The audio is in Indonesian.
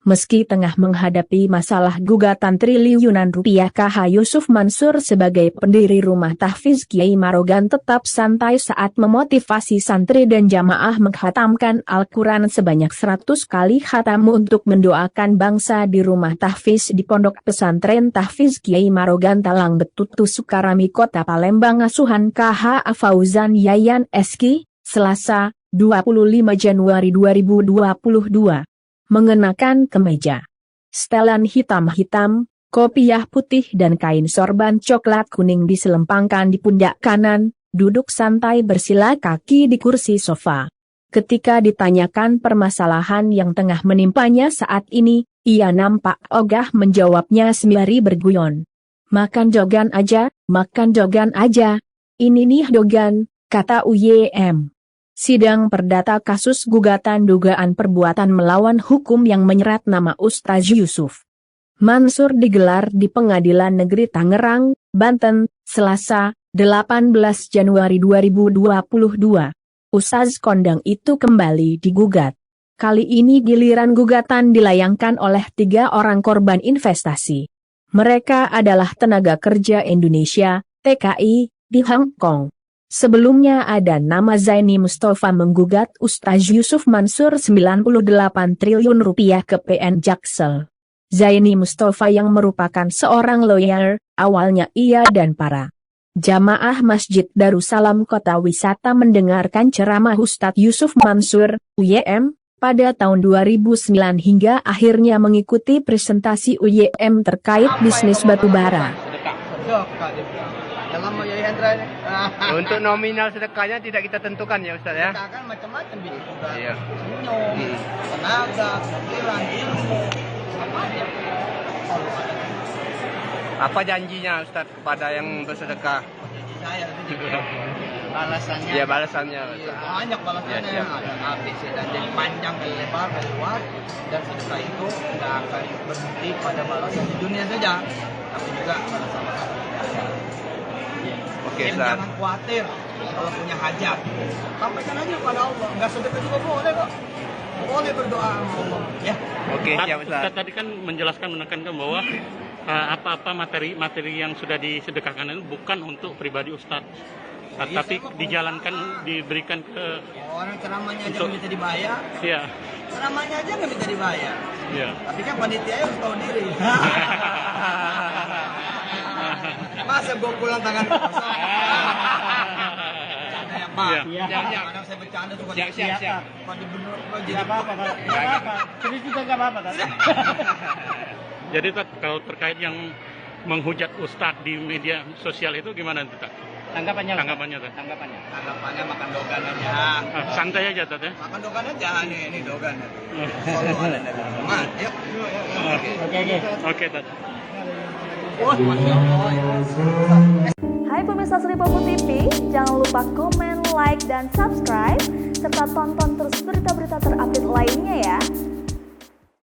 Meski tengah menghadapi masalah gugatan triliunan rupiah, KH Yusuf Mansur sebagai pendiri Rumah Tahfiz Kiai Marogan tetap santai saat memotivasi santri dan jamaah menghatamkan Al-Quran sebanyak 100 kali khatam untuk mendoakan bangsa di Rumah Tahfiz di Pondok Pesantren Tahfiz Kiai Marogan Talang Betutu Sukarami Kota Palembang asuhan KH Fauzan Yayan SK, Selasa, 25 Januari 2022. Mengenakan kemeja setelan hitam-hitam, kopiah putih dan kain sorban coklat kuning diselempangkan di pundak kanan, duduk santai bersila kaki di kursi sofa. Ketika ditanyakan permasalahan yang tengah menimpanya saat ini, ia nampak ogah menjawabnya sembari berguyon. Makan dogan aja, ini nih dogan, kata UYM. Sidang perdata kasus gugatan dugaan perbuatan melawan hukum yang menyeret nama Ustaz Yusuf Mansur digelar di Pengadilan Negeri Tangerang, Banten, Selasa, 18 Januari 2022. Ustaz kondang itu kembali digugat. Kali ini giliran gugatan dilayangkan oleh 3 orang korban investasi. Mereka adalah tenaga kerja Indonesia, TKI, di Hong Kong. Sebelumnya ada nama Zaini Mustafa menggugat Ustaz Yusuf Mansur 98 triliun rupiah ke PN Jaksel. Zaini Mustafa yang merupakan seorang lawyer, awalnya ia dan para jamaah Masjid Darussalam Kota Wisata mendengarkan ceramah Ustaz Yusuf Mansur, UYM, pada tahun 2009 hingga akhirnya mengikuti presentasi UYM terkait bisnis batubara. Untuk nominal sedekahnya tidak kita tentukan ya Ustaz ya? Kita kan macam-macam juga. Iya. Senyum, tenaga, pikiran, ilmu, apa aja. Apa janjinya Ustaz kepada yang bersedekah? Janji saya itu juga balasannya. Ya balasannya. Iya, banyak balasannya. Ya, Ada ABC dan jadi panjang dan lebar dan luas. Dan sedekah itu tidak akan berhenti pada balasan di dunia saja, tapi juga balasan di akhirat. Oke, Jangan khawatir kalau punya hajat, sampaikan aja kepada Allah. Enggak sedekah juga boleh kok. Boleh berdoa sama Allah. Ya. Oke, siap Ustaz. Ustaz tadi kan menekankan bahwa apa-apa materi yang sudah disedekahkan itu bukan untuk pribadi Ustaz. Tapi dijalankan, diberikan ke orang ceramahnya aja nggak bisa dibayar. Iya. Ceramahnya aja nggak bisa dibayar. Iya. Tapi kan panitia harus tahu diri. Masa gue pulang tangan kosong? Bercanda ya Pak. Kadang saya bercanda suka Siap. Pak dibenur, Pak jadi apa-apa. Jadi juga nggak apa-apa kan? Jadi Ustaz, kalau terkait yang menghujat Ustaz di media sosial itu gimana Ustaz? Tanggapannya Ustaz. Tanggapannya makan dogan aja. Santai aja Ustaz ya. Makan dogan aja ini dogan. Solo ada Nabi Muhammad. Yuk. Oke Ustaz. Wah, Masya Allah. Hai pemirsa Sri Popo TV, jangan lupa komen, like, dan subscribe, serta tonton terus berita-berita terupdate lainnya ya.